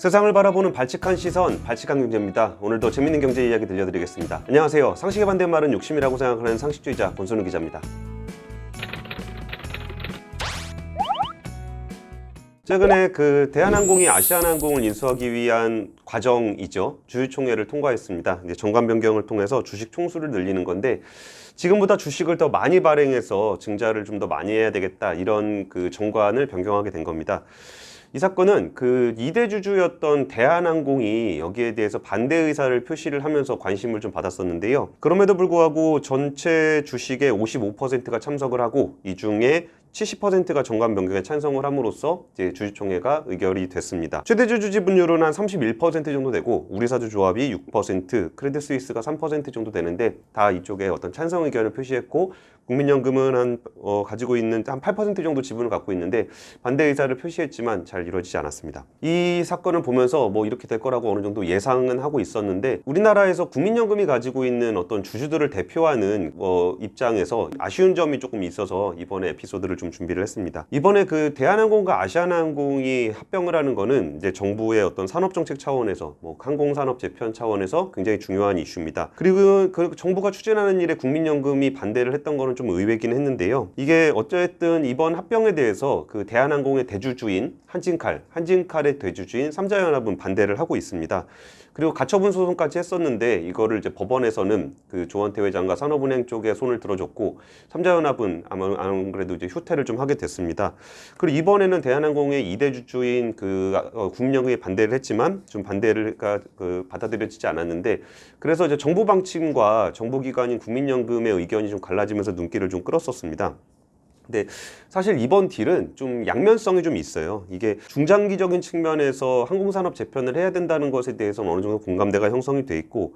세상을 바라보는 발칙한 시선, 발칙한 경제입니다. 오늘도 재밌는 경제 이야기 들려드리겠습니다. 안녕하세요. 상식의 반대말은 욕심이라고 생각하는 상식주의자 권순우 기자입니다. 최근에 대한항공이 아시아나항공을 인수하기 위한 과정이죠. 주주총회를 통과했습니다. 이제 정관 변경을 통해서 주식 총수를 늘리는 건데, 지금보다 주식을 더 많이 발행해서 증자를 좀 더 많이 해야 되겠다, 이런 정관을 변경하게 된 겁니다. 이 사건은 2대 주주였던 대한항공이 여기에 대해서 반대 의사를 표시를 하면서 관심을 좀 받았었는데요. 그럼에도 불구하고 전체 주식의 55%가 참석을 하고, 이 중에 70%가 정관 변경에 찬성을 함으로써 이제 주주총회가 의결이 됐습니다. 최대 주주 지분율은 한 31% 정도 되고, 우리사주 조합이 6%, 크레딧 스위스가 3% 정도 되는데, 다 이쪽에 어떤 찬성 의견을 표시했고, 국민연금은 가지고 있는 한 8% 정도 지분을 갖고 있는데, 반대 의사를 표시했지만 잘 이루어지지 않았습니다. 이 사건을 보면서 뭐 이렇게 될 거라고 어느 정도 예상은 하고 있었는데, 우리나라에서 국민연금이 가지고 있는 어떤 주주들을 대표하는 입장에서 아쉬운 점이 조금 있어서 이번에 에피소드를 좀 준비를 했습니다. 이번에 대한항공과 아시아나항공이 합병을 하는 거는 이제 정부의 어떤 산업정책 차원에서, 항공산업 재편 차원에서 굉장히 중요한 이슈입니다. 그리고 정부가 추진하는 일에 국민연금이 반대를 했던 거는 좀 의외긴 했는데요. 이게 어쨌든 이번 합병에 대해서 대한항공의 대주주인 한진칼의 대주주인 삼자연합은 반대를 하고 있습니다. 그리고 가처분 소송까지 했었는데, 이거를 이제 법원에서는 조원태 회장과 산업은행 쪽에 손을 들어줬고, 삼자연합은 안 그래도 이제 후퇴를 좀 하게 됐습니다. 그리고 이번에는 대한항공의 2대 주주인 국민연금이 반대를 했지만, 좀 반대를 받아들여지지 않았는데, 그래서 이제 정부 방침과 정부기관인 국민연금의 의견이 좀 갈라지면서 눈길을 좀 끌었었습니다. 근데 사실 이번 딜은 좀 양면성이 좀 있어요. 이게 중장기적인 측면에서 항공산업 재편을 해야 된다는 것에 대해서는 어느 정도 공감대가 형성이 돼 있고,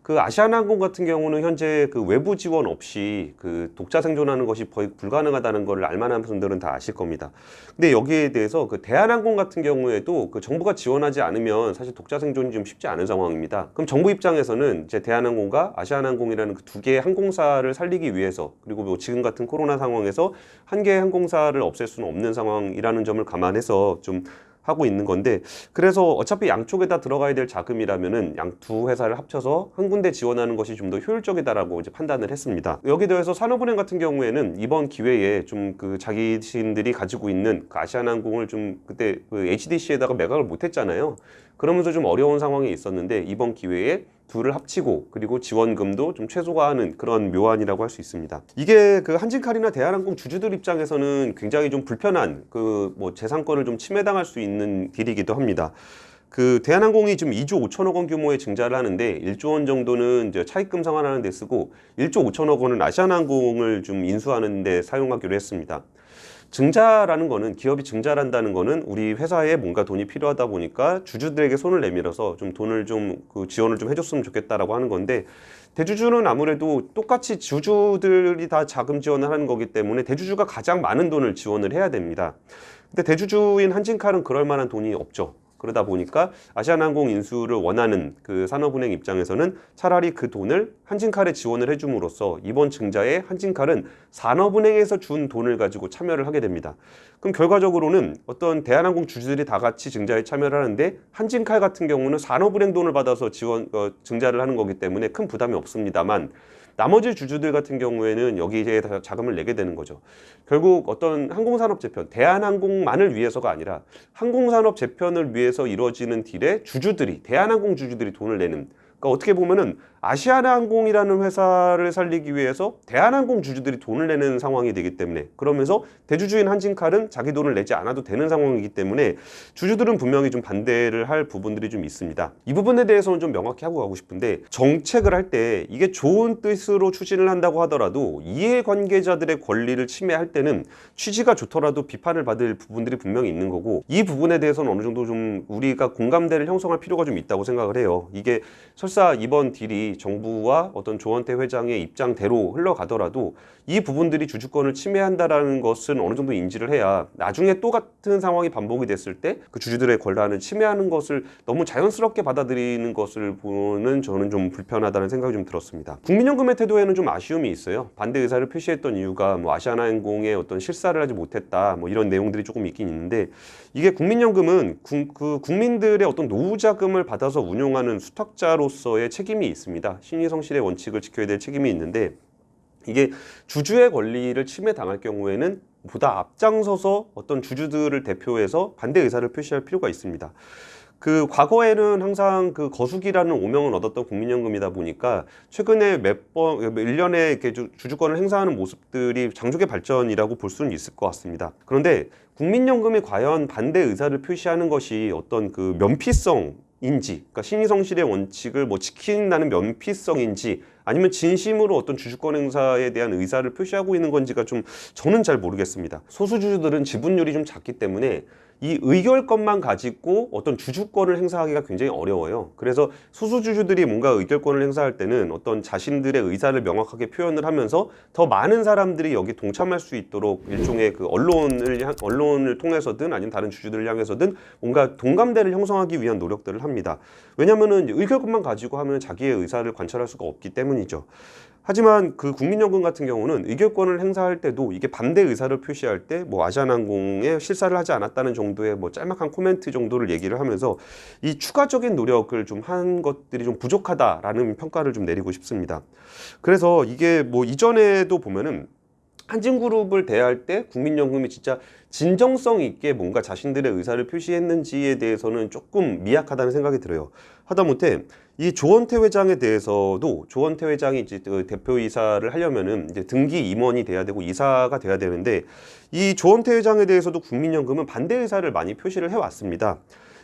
아시아나항공 같은 경우는 현재 외부 지원 없이 독자 생존하는 것이 거의 불가능하다는 걸 알만한 분들은 다 아실 겁니다. 근데 여기에 대해서 대한항공 같은 경우에도 정부가 지원하지 않으면 사실 독자 생존이 좀 쉽지 않은 상황입니다. 그럼 정부 입장에서는 이제 대한항공과 아시아나항공이라는 두 개의 항공사를 살리기 위해서, 그리고 지금 같은 코로나 상황에서 한 개의 항공사를 없앨 수는 없는 상황이라는 점을 감안해서 좀 하고 있는 건데, 그래서 어차피 양쪽에다 들어가야 될 자금이라면은 두 회사를 합쳐서 한 군데 지원하는 것이 좀 더 효율적이다라고 이제 판단을 했습니다. 여기에 대해서 산업은행 같은 경우에는 이번 기회에 좀 자기신들이 가지고 있는 아시아나항공을 좀 그때 HDC에다가 매각을 못했잖아요. 그러면서 좀 어려운 상황이 있었는데, 이번 기회에 둘을 합치고, 그리고 지원금도 좀 최소화하는 그런 묘안이라고 할 수 있습니다. 이게 한진칼이나 대한항공 주주들 입장에서는 굉장히 좀 불편한 재산권을 좀 침해당할 수 있는 딜이기도 합니다. 대한항공이 지금 2조 5천억 원 규모의 증자를 하는데, 1조 원 정도는 이제 차입금 상환하는 데 쓰고, 1조 5천억 원은 아시아나항공을 좀 인수하는 데 사용하기로 했습니다. 증자라는 거는, 기업이 증자한다는 거는 우리 회사에 뭔가 돈이 필요하다 보니까 주주들에게 손을 내밀어서 좀 돈을 좀 지원을 좀 해줬으면 좋겠다라고 하는 건데, 대주주는 아무래도 똑같이 주주들이 다 자금 지원을 하는 거기 때문에 대주주가 가장 많은 돈을 지원을 해야 됩니다. 근데 대주주인 한진칼은 그럴 만한 돈이 없죠. 그러다 보니까 아시아나항공 인수를 원하는 산업은행 입장에서는 차라리 그 돈을 한진칼에 지원을 해줌으로써 이번 증자에 한진칼은 산업은행에서 준 돈을 가지고 참여를 하게 됩니다. 그럼 결과적으로는 어떤 대한항공 주주들이 다 같이 증자에 참여를 하는데, 한진칼 같은 경우는 산업은행 돈을 받아서 증자를 하는 거기 때문에 큰 부담이 없습니다만, 나머지 주주들 같은 경우에는 여기에 자금을 내게 되는 거죠. 결국 어떤 항공산업 재편, 대한항공만을 위해서가 아니라 항공산업 재편을 위해서 이루어지는 딜에 대한항공 주주들이 돈을 내는, 그러니까 어떻게 보면은 아시아나항공이라는 회사를 살리기 위해서 대한항공 주주들이 돈을 내는 상황이 되기 때문에, 그러면서 대주주인 한진칼은 자기 돈을 내지 않아도 되는 상황이기 때문에 주주들은 분명히 좀 반대를 할 부분들이 좀 있습니다. 이 부분에 대해서는 좀 명확히 하고 가고 싶은데, 정책을 할 때 이게 좋은 뜻으로 추진을 한다고 하더라도 이해관계자들의 권리를 침해할 때는 취지가 좋더라도 비판을 받을 부분들이 분명히 있는 거고, 이 부분에 대해서는 어느 정도 좀 우리가 공감대를 형성할 필요가 좀 있다고 생각을 해요. 이게 설사 이번 딜이 정부와 어떤 조원태 회장의 입장대로 흘러가더라도 이 부분들이 주주권을 침해한다라는 것은 어느 정도 인지를 해야 나중에 또 같은 상황이 반복이 됐을 때 그 주주들의 권한을 침해하는 것을 너무 자연스럽게 받아들이는 것을 보는 저는 좀 불편하다는 생각이 좀 들었습니다. 국민연금의 태도에는 좀 아쉬움이 있어요. 반대 의사를 표시했던 이유가 뭐 아시아나항공의 어떤 실사를 하지 못했다 뭐 이런 내용들이 조금 있긴 있는데, 이게 국민연금은 국민들의 어떤 노후 자금을 받아서 운용하는 수탁자로서의 책임이 있습니다. 신의성실의 원칙을 지켜야 될 책임이 있는데, 이게 주주의 권리를 침해당할 경우에는 보다 앞장서서 어떤 주주들을 대표해서 반대 의사를 표시할 필요가 있습니다. 그 과거에는 항상 그 거수기라는 오명을 얻었던 국민연금이다 보니까 최근에 몇 번, 1년에 이렇게 주주권을 행사하는 모습들이 장족의 발전이라고 볼 수는 있을 것 같습니다. 그런데 국민연금이 과연 반대 의사를 표시하는 것이 어떤 그 면피성인지, 그러니까 신의성실의 원칙을 뭐 지킨다는 면피성인지, 아니면 진심으로 어떤 주주권 행사에 대한 의사를 표시하고 있는 건지가 좀 저는 잘 모르겠습니다. 소수주주들은 지분율이 좀 작기 때문에 이 의결권만 가지고 어떤 주주권을 행사하기가 굉장히 어려워요. 그래서 소수주주들이 뭔가 의결권을 행사할 때는 어떤 자신들의 의사를 명확하게 표현을 하면서 더 많은 사람들이 여기 동참할 수 있도록 일종의 그 언론을 통해서든 아니면 다른 주주들을 향해서든 뭔가 동감대를 형성하기 위한 노력들을 합니다. 왜냐하면은 의결권만 가지고 하면 자기의 의사를 관철할 수가 없기 때문이죠. 하지만 그 국민연금 같은 경우는 의결권을 행사할 때도 이게 반대 의사를 표시할 때 뭐 아시아나항공에 실사를 하지 않았다는 정도의 뭐 짤막한 코멘트 정도를 얘기를 하면서 이 추가적인 노력을 좀 한 것들이 좀 부족하다라는 평가를 좀 내리고 싶습니다. 그래서 이게 뭐 이전에도 보면은 한진그룹을 대할 때 국민연금이 진짜 진정성 있게 뭔가 자신들의 의사를 표시했는지에 대해서는 조금 미약하다는 생각이 들어요. 하다못해 이 조원태 회장에 대해서도 조원태 회장이 이제 대표이사를 하려면은 이제 등기 임원이 돼야 되고 이사가 돼야 되는데, 이 조원태 회장에 대해서도 국민연금은 반대 의사를 많이 표시를 해왔습니다.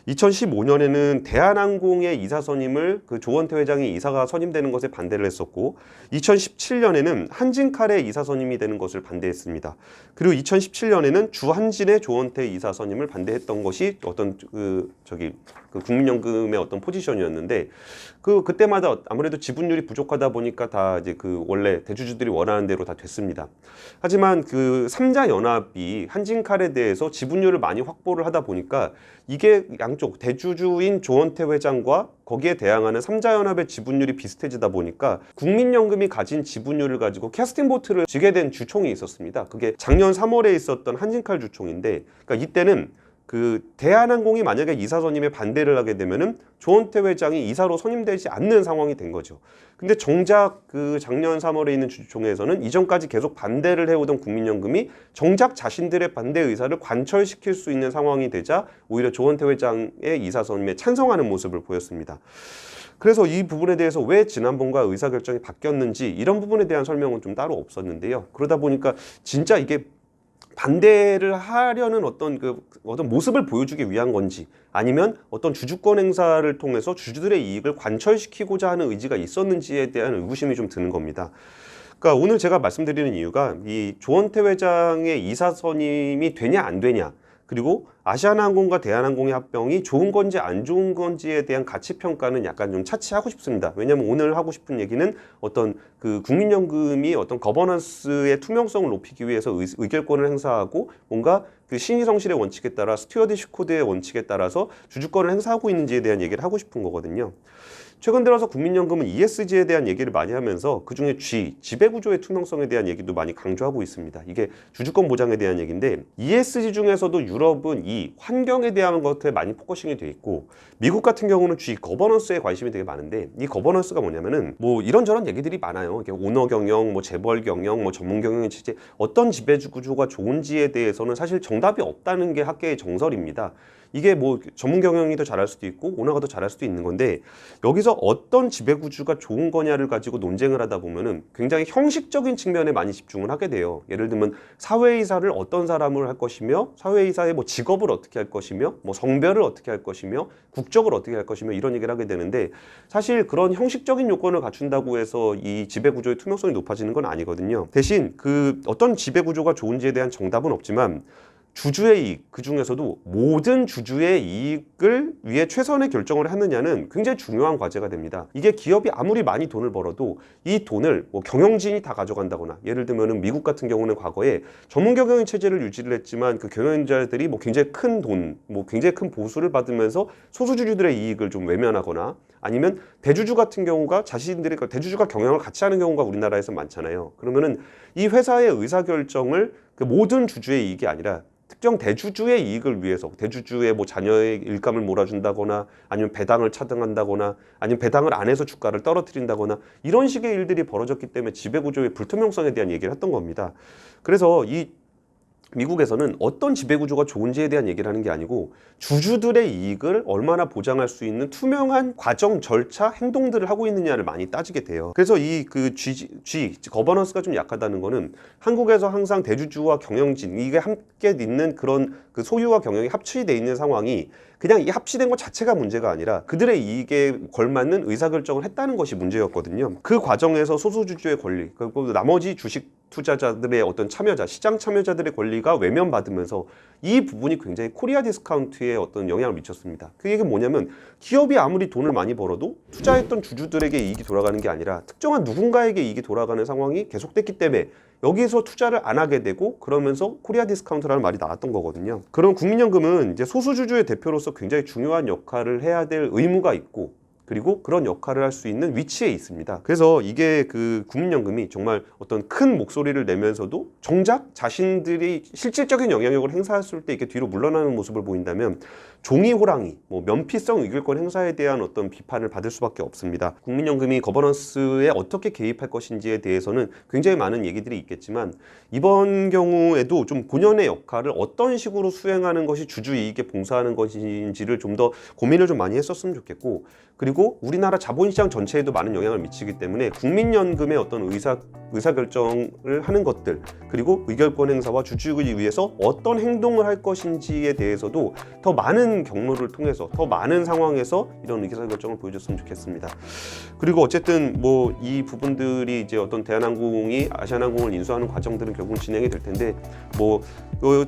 2015년에는 대한항공의 이사 선임을 그 조원태 회장이 이사가 선임되는 것에 반대를 했었고, 2017년에는 한진칼의 이사 선임이 되는 것을 반대했습니다. 그리고 2017년에는 주한진의 조원태 이사 선임을 반대했던 것이 어떤 그 국민연금의 어떤 포지션이었는데, 그때마다 아무래도 지분율이 부족하다 보니까 다 이제 그 원래 대주주들이 원하는 대로 다 됐습니다. 하지만 그 3자 연합이 한진칼에 대해서 지분율을 많이 확보를 하다 보니까 이게 양쪽 대주주인 조원태 회장과 거기에 대항하는 3자 연합의 지분율이 비슷해지다 보니까 국민연금이 가진 지분율을 가지고 캐스팅 보트를 지게 된 주총이 있었습니다. 그게 작년 3월에 있었던 한진칼 주총인데, 그러니까 이때는 그 대한항공이 만약에 이사 선임에 반대를 하게 되면은 조원태 회장이 이사로 선임되지 않는 상황이 된 거죠. 근데 정작 그 작년 3월에 있는 주총에서는 이전까지 계속 반대를 해오던 국민연금이 정작 자신들의 반대 의사를 관철시킬 수 있는 상황이 되자 오히려 조원태 회장의 이사 선임에 찬성하는 모습을 보였습니다. 그래서 이 부분에 대해서 왜 지난번과 의사결정이 바뀌었는지 이런 부분에 대한 설명은 좀 따로 없었는데요. 그러다 보니까 진짜 이게 반대를 하려는 어떤 모습을 보여주기 위한 건지, 아니면 어떤 주주권 행사를 통해서 주주들의 이익을 관철시키고자 하는 의지가 있었는지에 대한 의구심이 좀 드는 겁니다. 그러니까 오늘 제가 말씀드리는 이유가 이 조원태 회장의 이사 선임이 되냐 안 되냐, 그리고 아시아나항공과 대한항공의 합병이 좋은 건지 안 좋은 건지에 대한 가치 평가는 약간 좀 차치하고 싶습니다. 왜냐하면 오늘 하고 싶은 얘기는 어떤 그 국민연금이 어떤 거버넌스의 투명성을 높이기 위해서 의결권을 행사하고 뭔가 그 신의성실의 원칙에 따라 스튜어디십 코드의 원칙에 따라서 주주권을 행사하고 있는지에 대한 얘기를 하고 싶은 거거든요. 최근 들어서 국민연금은 ESG에 대한 얘기를 많이 하면서 그중에 지배구조의 투명성에 대한 얘기도 많이 강조하고 있습니다. 이게 주주권 보장에 대한 얘기인데, ESG 중에서도 유럽은 이 환경에 대한 것에 많이 포커싱이 돼 있고, 미국 같은 경우는 G 거버넌스에 관심이 되게 많은데, 이 거버넌스가 뭐냐면은 뭐 이런저런 얘기들이 많아요. 이게 오너 경영, 뭐 재벌 경영, 뭐 전문 경영의 체제, 어떤 지배구조가 좋은지에 대해서는 사실 정답이 없다는 게 학계의 정설입니다. 이게 뭐 전문 경영이 더 잘할 수도 있고 오너가 더 잘할 수도 있는 건데, 여기서 어떤 지배구조가 좋은 거냐를 가지고 논쟁을 하다 보면은 굉장히 형식적인 측면에 많이 집중을 하게 돼요. 예를 들면 사회이사를 어떤 사람을 할 것이며, 사회이사의 뭐 직업을 어떻게 할 것이며, 뭐 성별을 어떻게 할 것이며, 국적을 어떻게 할 것이며, 이런 얘기를 하게 되는데, 사실 그런 형식적인 요건을 갖춘다고 해서 이 지배구조의 투명성이 높아지는 건 아니거든요. 대신 그 어떤 지배구조가 좋은지에 대한 정답은 없지만, 주주의 이익, 그 중에서도 모든 주주의 이익을 위해 최선의 결정을 하느냐는 굉장히 중요한 과제가 됩니다. 이게 기업이 아무리 많이 돈을 벌어도 이 돈을 뭐 경영진이 다 가져간다거나, 예를 들면은 미국 같은 경우는 과거에 전문 경영인 체제를 유지를 했지만 그 경영자들이 뭐 굉장히 큰 돈, 뭐 굉장히 큰 보수를 받으면서 소수주주들의 이익을 좀 외면하거나, 아니면 대주주 같은 경우가 자신들이, 대주주가 경영을 같이 하는 경우가 우리나라에서 많잖아요. 그러면은 이 회사의 의사결정을 그 모든 주주의 이익이 아니라 특정 대주주의 이익을 위해서, 대주주의 뭐 자녀의 일감을 몰아준다거나, 아니면 배당을 차등한다거나, 아니면 배당을 안 해서 주가를 떨어뜨린다거나, 이런 식의 일들이 벌어졌기 때문에 지배구조의 불투명성에 대한 얘기를 했던 겁니다. 그래서 이 미국에서는 어떤 지배구조가 좋은지에 대한 얘기를 하는 게 아니고 주주들의 이익을 얼마나 보장할 수 있는 투명한 과정, 절차, 행동들을 하고 있느냐를 많이 따지게 돼요. 그래서 이 그 거버넌스가 좀 약하다는 거는 한국에서 항상 대주주와 경영진, 이게 함께 있는 그런 그 소유와 경영이 합치되어 있는 상황이 그냥 이 합치된 것 자체가 문제가 아니라 그들의 이익에 걸맞는 의사결정을 했다는 것이 문제였거든요. 그 과정에서 소수주주의 권리, 그리고 나머지 주식 투자자들의 어떤 참여자, 시장 참여자들의 권리가 외면받으면서 이 부분이 굉장히 코리아 디스카운트에 어떤 영향을 미쳤습니다. 그 얘기는 뭐냐면 기업이 아무리 돈을 많이 벌어도 투자했던 주주들에게 이익이 돌아가는 게 아니라 특정한 누군가에게 이익이 돌아가는 상황이 계속됐기 때문에 여기서 투자를 안 하게 되고, 그러면서 코리아 디스카운트라는 말이 나왔던 거거든요. 그럼 국민연금은 이제 소수주주의 대표로서 굉장히 중요한 역할을 해야 될 의무가 있고, 그리고 그런 역할을 할 수 있는 위치에 있습니다. 그래서 이게 그 국민연금이 정말 어떤 큰 목소리를 내면서도 정작 자신들이 실질적인 영향력을 행사했을 때 이렇게 뒤로 물러나는 모습을 보인다면 종이 호랑이, 뭐 면피성 의결권 행사에 대한 어떤 비판을 받을 수밖에 없습니다. 국민연금이 거버넌스에 어떻게 개입할 것인지에 대해서는 굉장히 많은 얘기들이 있겠지만, 이번 경우에도 좀 본연의 역할을 어떤 식으로 수행하는 것이 주주 이익에 봉사하는 것인지를 좀 더 고민을 좀 많이 했었으면 좋겠고, 그리고 우리나라 자본시장 전체에도 많은 영향을 미치기 때문에 국민연금의 어떤 의사결정을 하는 것들, 그리고 의결권 행사와 주주를 위해서 어떤 행동을 할 것인지에 대해서도 더 많은 경로를 통해서, 더 많은 상황에서 이런 의사결정을 보여줬으면 좋겠습니다. 그리고 어쨌든 뭐 이 부분들이 이제 어떤 대한항공이 아시아나항공을 인수하는 과정들은 결국 진행이 될 텐데, 뭐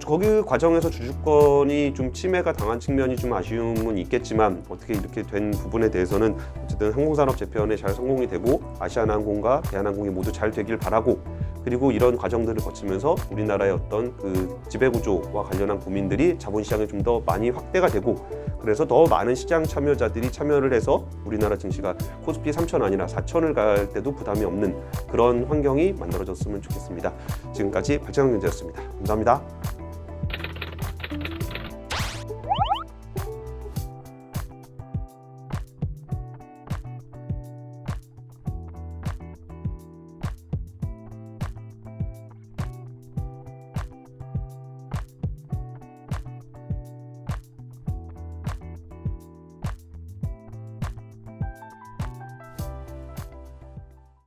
거기 과정에서 주주권이 좀 침해가 당한 측면이 좀 아쉬움은 있겠지만, 어떻게 이렇게 된 부분에 대해서는 어쨌든 항공산업 재편에 잘 성공이 되고 아시아나항공과 대한항공이 모두 잘 되길 바라고, 그리고 이런 과정들을 거치면서 우리나라의 어떤 그 지배구조와 관련한 고민들이 자본시장에 좀 더 많이 확대가 되고, 그래서 더 많은 시장 참여자들이 참여를 해서 우리나라 증시가 코스피 3,000 아니라 4,000을 갈 때도 부담이 없는 그런 환경이 만들어졌으면 좋겠습니다. 지금까지 발전경제였습니다. 감사합니다.